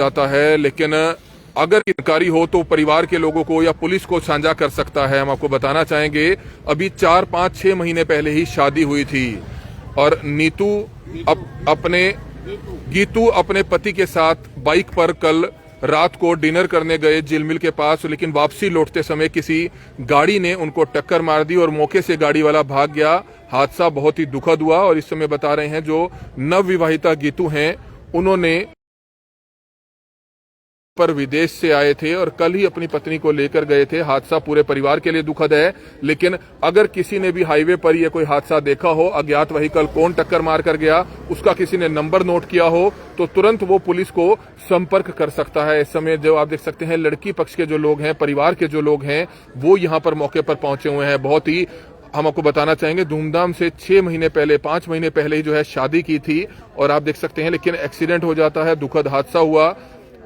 जाता है, लेकिन अगर जानकारी हो तो परिवार के लोगों को या पुलिस को साझा कर सकता है। हम आपको बताना चाहेंगे अभी 4, 5, 6 महीने पहले ही शादी हुई थी और गीतू अपने पति के साथ बाइक पर कल रात को डिनर करने गए झिलमिल के पास, लेकिन वापसी लौटते समय किसी गाड़ी ने उनको टक्कर मार दी और मौके से गाड़ी वाला भाग गया। हादसा बहुत ही दुखद हुआ और इस समय बता रहे हैं जो नवविवाहिता गीतू हैं उन्होंने पर विदेश से आए थे और कल ही अपनी पत्नी को लेकर गए थे। हादसा पूरे परिवार के लिए दुखद है, लेकिन अगर किसी ने भी हाईवे पर यह कोई हादसा देखा हो, अज्ञात व्हीकल कौन टक्कर मार कर गया, उसका किसी ने नंबर नोट किया हो, तो तुरंत वो पुलिस को संपर्क कर सकता है। इस समय जो आप देख सकते हैं लड़की पक्ष के जो लोग हैं, परिवार के जो लोग हैं, वो यहाँ पर मौके पर पहुंचे हुए हैं। बहुत ही हम आपको बताना चाहेंगे धूमधाम से 6 महीने पहले 5 महीने पहले ही जो है शादी की थी और आप देख सकते हैं, लेकिन एक्सीडेंट हो जाता है, दुखद हादसा हुआ।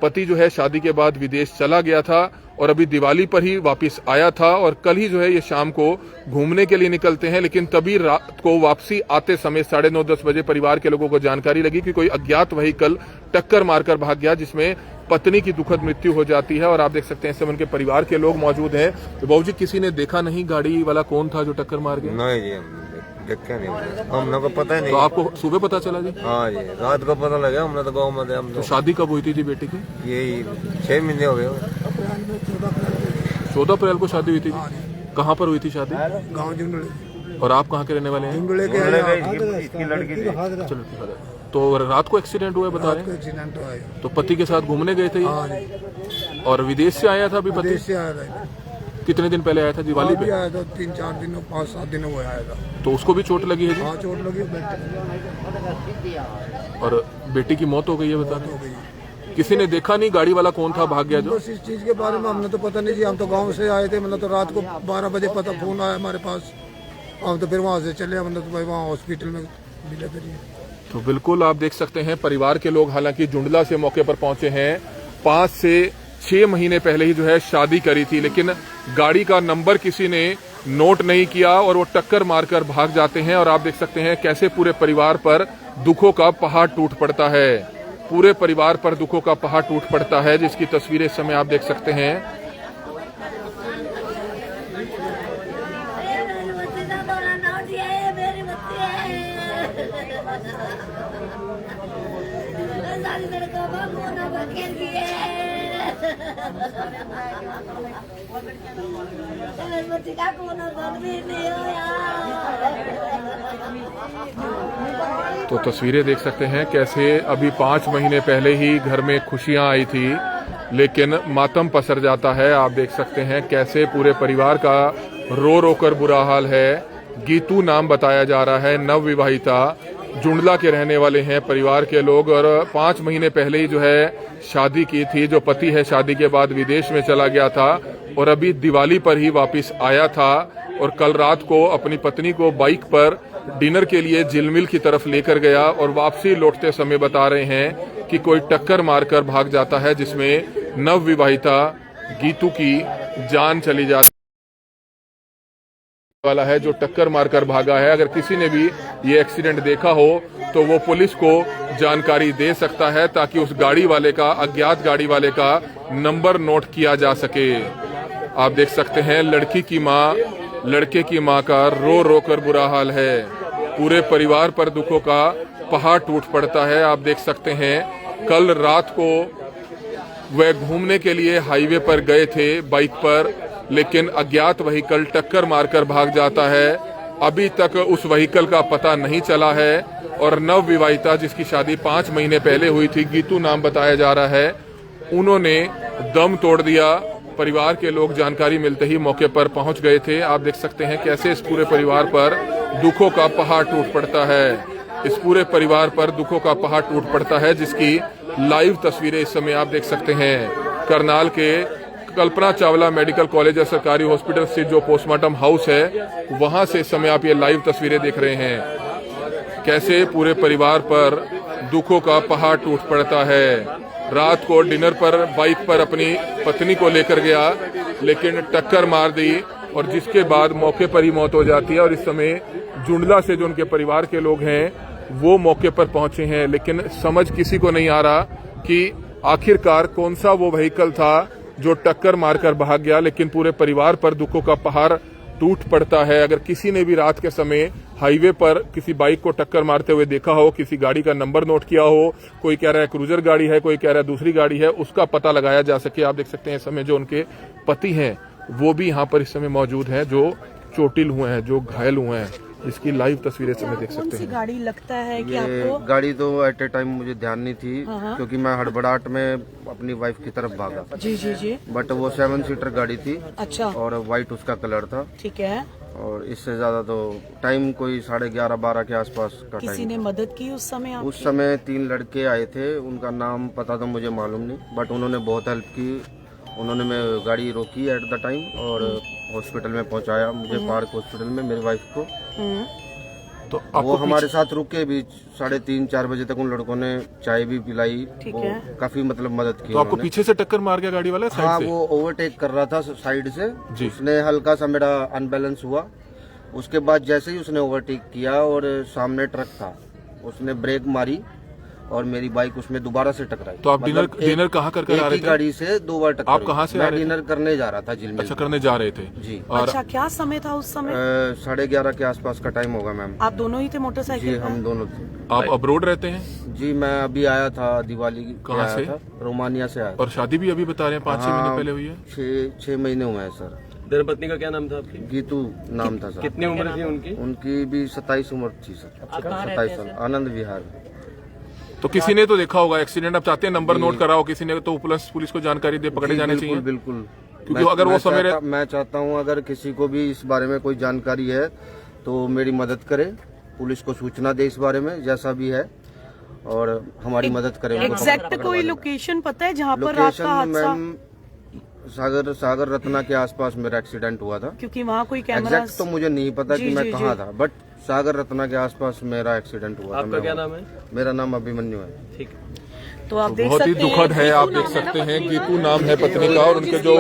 पति जो है शादी के बाद विदेश चला गया था और अभी दिवाली पर ही वापस आया था और कल ही जो है ये शाम को घूमने के लिए निकलते हैं, लेकिन तभी रात को वापसी आते समय 9:30 10 बजे परिवार के लोगों को जानकारी लगी कि कोई अज्ञात व्हीकल टक्कर मारकर भाग गया, जिसमें पत्नी की दुखद मृत्यु हो जाती है। और आप देख सकते हैं इस समय उनके परिवार के लोग मौजूद हैं। तो बाबूजी किसी ने देखा नहीं गाड़ी वाला कौन था जो टक्कर मार गया? नहीं जी, देखा नहीं, हमने को पता ही नहीं। तो आपको सुबह पता चला जी? हाँ जी, रात को पता लगा। हमने तो गाँव में थे हम। तो शादी कब हुई थी जी बेटी की? यही 6 महीने हो गए। 14 अप्रैल को शादी हुई थी। कहाँ पर हुई थी शादी? गाँव जुंडले। और आप कहाँ के रहने वाले हैं? जुंडले के इसकी लड़की थी। चलो, तो रात को एक्सीडेंट हुआ बता रहे हैं? एक्सीडेंट हुआ है। तो पति के साथ घूमने गए थे हाँ जी, और विदेश से आया था अभी पति? विदेश से आया था। कितने दिन पहले आया था? दिवाली पे आया था, 3-4 दिनों 5-7 दिनों वो आया था। तो उसको भी चोट लगी है जी? हाँ, चोट लगी और बेटी की मौत हो गई है बता रहे हो हैं। गई। किसी ने देखा नहीं गाड़ी वाला कौन था भाग गया जो? बस इस चीज के बारे में हमने तो पता नहीं जी। हम तो गांव से आए थे, मतलब तो रात को 12 बजे पता फोन आया हमारे पास। हम तो फिर वहाँ से चले, हमने तो भाई वहाँ हॉस्पिटल में मिले फिर। तो बिल्कुल आप देख सकते हैं परिवार के लोग हालांकि जुंडला से मौके पर पहुंचे हैं। 5 से 6 महीने पहले ही जो है शादी करी थी, लेकिन गाड़ी का नंबर किसी ने नोट नहीं किया और वो टक्कर मारकर भाग जाते हैं। और आप देख सकते हैं कैसे पूरे परिवार पर दुखों का पहाड़ टूट पड़ता है। पूरे परिवार पर दुखों का पहाड़ टूट पड़ता है, जिसकी तस्वीरें इस समय आप देख सकते हैं। तो तस्वीरें देख सकते हैं कैसे अभी 5 महीने पहले ही घर में खुशियां आई थी, लेकिन मातम पसर जाता है। आप देख सकते हैं कैसे पूरे परिवार का रो रो कर बुरा हाल है। गीतू नाम बताया जा रहा है, नवविवाहिता, जुंडला के रहने वाले हैं परिवार के लोग और 5 महीने पहले ही जो है शादी की थी। जो पति है शादी के बाद विदेश में चला गया था और अभी दिवाली पर ही वापस आया था और कल रात को अपनी पत्नी को बाइक पर डिनर के लिए झिलमिल की तरफ लेकर गया और वापसी लौटते समय बता रहे हैं कि कोई टक्कर मारकर भाग जाता है, जिसमें नवविवाहिता गीतू की जान चली जाती वाला है जो टक्कर मारकर भागा है। अगर किसी ने भी ये एक्सीडेंट देखा हो तो वो पुलिस को जानकारी दे सकता है ताकि उस गाड़ी वाले का, अज्ञात गाड़ी वाले का नंबर नोट किया जा सके। आप देख सकते हैं लड़की की माँ, लड़के की माँ का रो रो कर बुरा हाल है। पूरे परिवार पर दुखों का पहाड़ टूट पड़ता है। आप देख सकते हैं कल रात को वह घूमने के लिए हाईवे पर गए थे बाइक पर, लेकिन अज्ञात व्हीकल टक्कर मारकर भाग जाता है। अभी तक उस व्हीकल का पता नहीं चला है और नवविवाहिता जिसकी शादी 5 महीने पहले हुई थी, गीतू नाम बताया जा रहा है, उन्होंने दम तोड़ दिया। परिवार के लोग जानकारी मिलते ही मौके पर पहुंच गए थे। आप देख सकते हैं कैसे इस पूरे परिवार पर दुखों का पहाड़ टूट पड़ता है। इस पूरे परिवार पर दुखों का पहाड़ टूट पड़ता है, जिसकी लाइव तस्वीरें इस समय आप देख सकते हैं। करनाल के कल्पना चावला मेडिकल कॉलेज और सरकारी हॉस्पिटल से जो पोस्टमार्टम हाउस है, वहां से इस समय आप ये लाइव तस्वीरें देख रहे हैं कैसे पूरे परिवार पर दुखों का पहाड़ टूट पड़ता है। रात को डिनर पर बाइक पर अपनी पत्नी को लेकर गया, लेकिन टक्कर मार दी और जिसके बाद मौके पर ही मौत हो जाती है। और इस समय जुंडला से जो उनके परिवार के लोग हैं वो मौके पर पहुंचे हैं, लेकिन समझ किसी को नहीं आ रहा कि आखिरकार कौन सा वो व्हीकल था जो टक्कर मारकर भाग गया, लेकिन पूरे परिवार पर दुखों का पहाड़ टूट पड़ता है। अगर किसी ने भी रात के समय हाईवे पर किसी बाइक को टक्कर मारते हुए देखा हो, किसी गाड़ी का नंबर नोट किया हो, कोई कह रहा है क्रूजर गाड़ी है, कोई कह रहा है दूसरी गाड़ी है, उसका पता लगाया जा सके। आप देख सकते हैं इस समय जो उनके पति हैं वो भी यहाँ पर इस समय मौजूद हैं, जो चोटिल हुए हैं, जो घायल हुए हैं। इसकी लाइव तस्वीरें इस समय देख कौन सकते सी हैं। गाड़ी लगता है कि ये आपको? गाड़ी तो एट ए टाइम मुझे ध्यान नहीं थी, क्योंकि मैं हड़बड़ाहट में अपनी वाइफ की तरफ भागा। जी जी जी। बट वो 7 सीटर गाड़ी थी अच्छा, और वाइट उसका कलर था। ठीक है। और इससे ज्यादा तो टाइम कोई 11:30-12 के आसपास का किसी टाइम। ने मदद की उस समय आपकी? उस समय 3 लड़के आए थे, उनका नाम पता तो मुझे मालूम नहीं, बट उन्होंने बहुत हेल्प की। उन्होंने मैं गाड़ी रोकी एट द टाइम और हॉस्पिटल में पहुंचाया, मुझे पार्क हॉस्पिटल में, मेरी वाइफ को। तो वो आपको हमारे साथ रुके भी 3:30-4 बजे तक। उन लड़कों ने चाय भी पिलाई, ठीक वो है। काफी मतलब मदद की तो आपको उन्होंने। पीछे से टक्कर मार गया गाड़ी वाला साइड हाँ, से? वो ओवरटेक कर रहा था साइड से जी। उसने हल्का सा मेरा अनबैलेंस हुआ। उसके बाद जैसे ही उसने ओवरटेक किया और सामने ट्रक था, उसने ब्रेक मारी और मेरी बाइक उसमें दोबारा से टकराई। तो आप मतलब डिनर कहाँ कर आ एक रहे ही थे? गाड़ी से 2 बार टकराई। आप कहाँ से आ मैं रहे थे? डिनर करने जा रहा था झिलमिल। अच्छा, करने जा रहे थे जी। और अच्छा, क्या समय था उस समय? 11:30 के आसपास का टाइम होगा मैम। आप दोनों ही थे जी, मोटरसाइकिल हम पर? दोनों थे। आप अब्रोड रहते हैं? जी, मैं अभी आया था, दिवाली कहाँ आया से? था, रोमानिया से आया था। और शादी भी अभी बता रहे हैं 5-6 महीने पहले हुई है? 6 महीने हुए हैं सर। धर्मपत्नी का क्या नाम था आपकी? गीतू नाम था सर। कितनी उम्र थी उनकी? उनकी भी 27 उम्र थी सर। 27 साल, आनंद विहार में। तो किसी ने तो देखा होगा एक्सीडेंट। आप चाहते हैं नंबर नोट कराओ किसी ने, तो पुलिस को जानकारी दे, पकड़े जी, जाने बिल्कुल चाहिए। बिल्कुल। क्योंकि अगर वो समय मैं चाहता हूं अगर किसी को भी इस बारे में कोई जानकारी है तो मेरी मदद करे, पुलिस को सूचना दे इस बारे में, जैसा भी है, और हमारी मदद करे। उनको एग्जैक्ट पकड़वाने कोई में। लोकेशन पता है जहाँ पर रात लोकेशन का हादसा? मैम सागर रत्ना के आसपास मेरा एक्सीडेंट हुआ था। क्योंकि वहाँ कोई कैमरा? एग्जैक्ट तो मुझे नहीं पता जी, कि मैं जी, कहाँ जी। था, बट सागर रत्ना के आसपास मेरा एक्सीडेंट हुआ था। आपका क्या नाम है? मेरा नाम अभिमन्यु है। ठीक। तो आप देख बहुत ही सकते हैं, दुखद है। आप देख सकते हैं गीतू नाम है पत्नी का, और उनके जो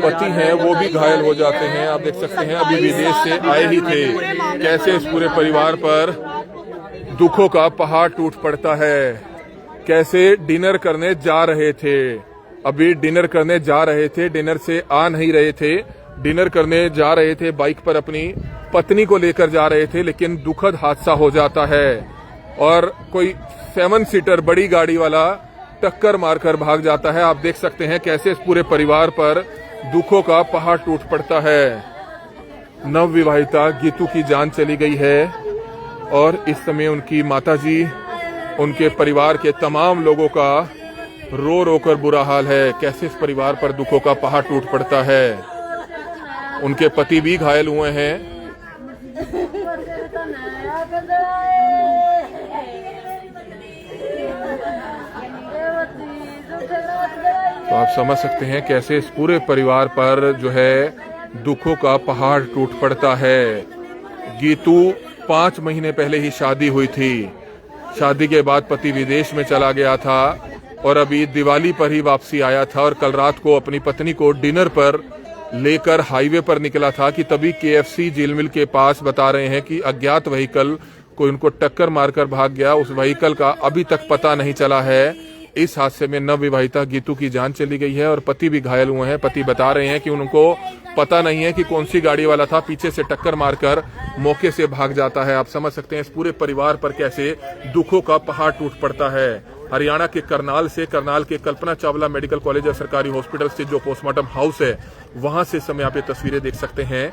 पति हैं वो भी घायल हो जाते हैं। आप देख सकते हैं अभी विदेश से आए ही थे। कैसे इस पूरे परिवार पर दुखों का पहाड़ टूट पड़ता है। कैसे डिनर करने जा रहे थे, अभी डिनर करने जा रहे थे, डिनर से आ नहीं रहे थे, डिनर करने जा रहे थे, बाइक पर अपनी पत्नी को लेकर जा रहे थे, लेकिन दुखद हादसा हो जाता है और कोई 7 सीटर बड़ी गाड़ी वाला टक्कर मारकर भाग जाता है। आप देख सकते हैं कैसे इस पूरे परिवार पर दुखों का पहाड़ टूट पड़ता है। नवविवाहिता गीतू की जान चली गई है और इस समय उनकी माताजी, उनके परिवार के तमाम लोगों का रो रो कर बुरा हाल है। कैसे इस परिवार पर दुखों का पहाड़ टूट पड़ता है। उनके पति भी घायल हुए हैं। तो आप समझ सकते हैं कैसे इस पूरे परिवार पर जो है दुखों का पहाड़ टूट पड़ता है। गीतू 5 महीने पहले ही शादी हुई थी। शादी के बाद पति विदेश में चला गया था और अभी दिवाली पर ही वापसी आया था और कल रात को अपनी पत्नी को डिनर पर लेकर हाईवे पर निकला था कि तभी KFC झिलमिल के पास बता रहे हैं कि अज्ञात व्हीकल कोई उनको टक्कर मारकर भाग गया। उस व्हीकल का अभी तक पता नहीं चला है। इस हादसे में नवविवाहिता गीतू की जान चली गई है और पति भी घायल हुए हैं। पति बता रहे हैं कि उनको पता नहीं है कि कौन सी गाड़ी वाला था, पीछे से टक्कर मारकर मौके से भाग जाता है। आप समझ सकते हैं इस पूरे परिवार पर कैसे दुखों का पहाड़ टूट पड़ता है। हरियाणा के करनाल के कल्पना चावला मेडिकल कॉलेज और सरकारी हॉस्पिटल से जो पोस्टमार्टम हाउस है वहां से समय आप ये तस्वीरें देख सकते हैं।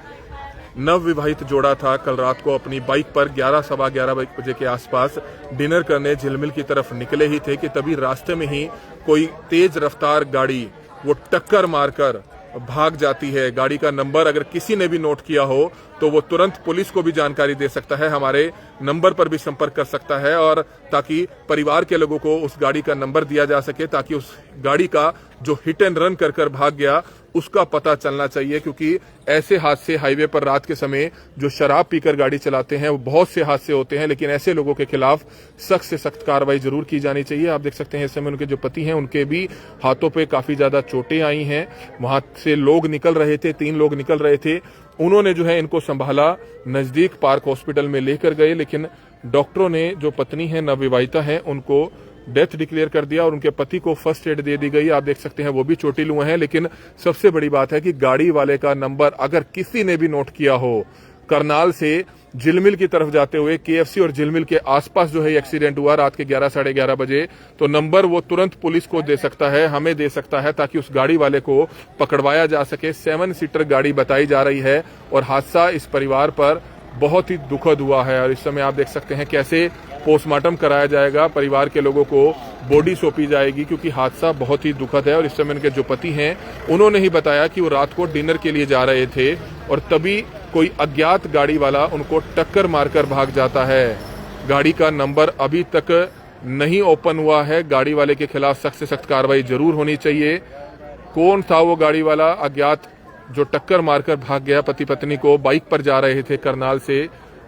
नवविवाहित जोड़ा था, कल रात को अपनी बाइक पर 11-11:15 बजे के आसपास डिनर करने झिलमिल की तरफ निकले ही थे कि तभी रास्ते में ही कोई तेज रफ्तार गाड़ी वो टक्कर मारकर भाग जाती है। गाड़ी का नंबर अगर किसी ने भी नोट किया हो तो वो तुरंत पुलिस को भी जानकारी दे सकता है, हमारे नंबर पर भी संपर्क कर सकता है, और ताकि परिवार के लोगों को उस गाड़ी का नंबर दिया जा सके, ताकि उस गाड़ी का जो हिट एंड रन कर भाग गया उसका पता चलना चाहिए। क्योंकि ऐसे हादसे हाईवे पर रात के समय जो शराब पीकर गाड़ी चलाते हैं वो बहुत से हादसे होते हैं, लेकिन ऐसे लोगों के खिलाफ सख्त से सख्त कार्रवाई जरूर की जानी चाहिए। आप देख सकते हैं इस समय उनके जो पति हैं उनके भी हाथों पे काफी ज्यादा चोटें आई हैं। वहां से लोग निकल रहे थे, 3 लोग निकल रहे थे, उन्होंने जो है इनको संभाला, नजदीक पार्क हॉस्पिटल में लेकर गए, लेकिन डॉक्टरों ने जो पत्नी है नवविवाहिता है उनको डेथ डिक्लेयर कर दिया और उनके पति को फर्स्ट एड दे दी गई। आप देख सकते हैं वो भी चोटिल हुए हैं, लेकिन सबसे बड़ी बात है कि गाड़ी वाले का नंबर अगर किसी ने भी नोट किया हो, करनाल से झिलमिल की तरफ जाते हुए केएफसी और झिलमिल के आसपास जो है एक्सीडेंट हुआ रात के 11 साढ़े 11 बजे, तो नंबर वो तुरंत पुलिस को दे सकता है, हमें दे सकता है, ताकि उस गाड़ी वाले को पकड़वाया जा सके। 7 सीटर गाड़ी बताई जा रही है और हादसा इस परिवार पर बहुत ही दुखद हुआ है। और इस समय आप देख सकते हैं कैसे पोस्टमार्टम कराया जाएगा, परिवार के लोगों को बॉडी सौंपी जाएगी, क्योंकि हादसा बहुत ही दुखद है। और इस समय उनके जो पति हैं उन्होंने ही बताया कि वो रात को डिनर के लिए जा रहे थे और तभी कोई अज्ञात गाड़ी वाला उनको टक्कर मारकर भाग जाता है। गाड़ी का नंबर अभी तक नहीं ओपन हुआ है। गाड़ी वाले के खिलाफ सख्त से सख्त कार्रवाई जरूर होनी चाहिए। कौन था वो गाड़ी वाला अज्ञात जो टक्कर मारकर भाग गया? पति पत्नी को बाइक पर जा रहे थे, करनाल से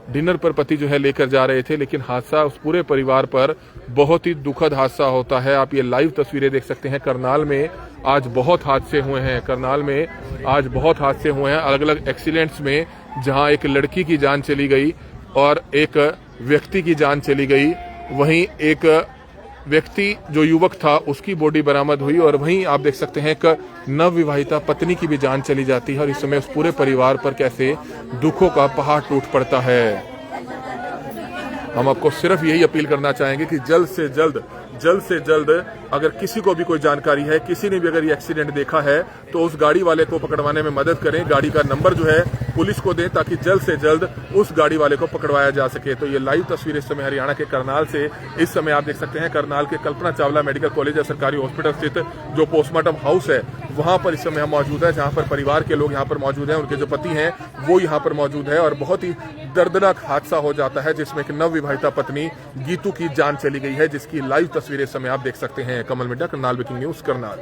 डिनर पर पति जो है लेकर जा रहे थे, लेकिन हादसा उस पूरे परिवार पर बहुत ही दुखद हादसा होता है। आप ये लाइव तस्वीरें देख सकते हैं। करनाल में आज बहुत हादसे हुए हैं, करनाल में आज बहुत हादसे हुए हैं, अलग अलग एक्सीडेंट्स में, जहां एक लड़की की जान चली गई और एक व्यक्ति की जान चली गई। वहीं एक व्यक्ति जो युवक था उसकी बॉडी बरामद हुई और वहीं आप देख सकते हैं एक नवविवाहिता पत्नी की भी जान चली जाती है। और इस समय उस पूरे परिवार पर कैसे दुखों का पहाड़ टूट पड़ता है। हम आपको सिर्फ यही अपील करना चाहेंगे कि जल्द से जल्द अगर किसी को भी कोई जानकारी है, किसी ने भी अगर ये एक्सीडेंट देखा है, तो उस गाड़ी वाले को पकड़वाने में मदद करें। गाड़ी का नंबर जो है पुलिस को दें ताकि जल्द से जल्द उस गाड़ी वाले को पकड़वाया जा सके। तो ये लाइव तस्वीर इस समय हरियाणा के करनाल से इस समय आप देख सकते हैं। करनाल के कल्पना चावला मेडिकल कॉलेज या सरकारी हॉस्पिटल स्थित जो पोस्टमार्टम हाउस है वहां पर इस समय हम मौजूद है, जहां पर परिवार के लोग यहाँ पर मौजूद हैं, उनके जो पति हैं वो यहाँ पर मौजूद है। और बहुत ही दर्दनाक हादसा हो जाता है जिसमें एक नवविवाहिता पत्नी गीतू की जान चली गई है, जिसकी लाइव तस्वीरें इस समय आप देख सकते हैं। कमल मिड्डा, करनाल ब्रेकिंग न्यूज, करनाल।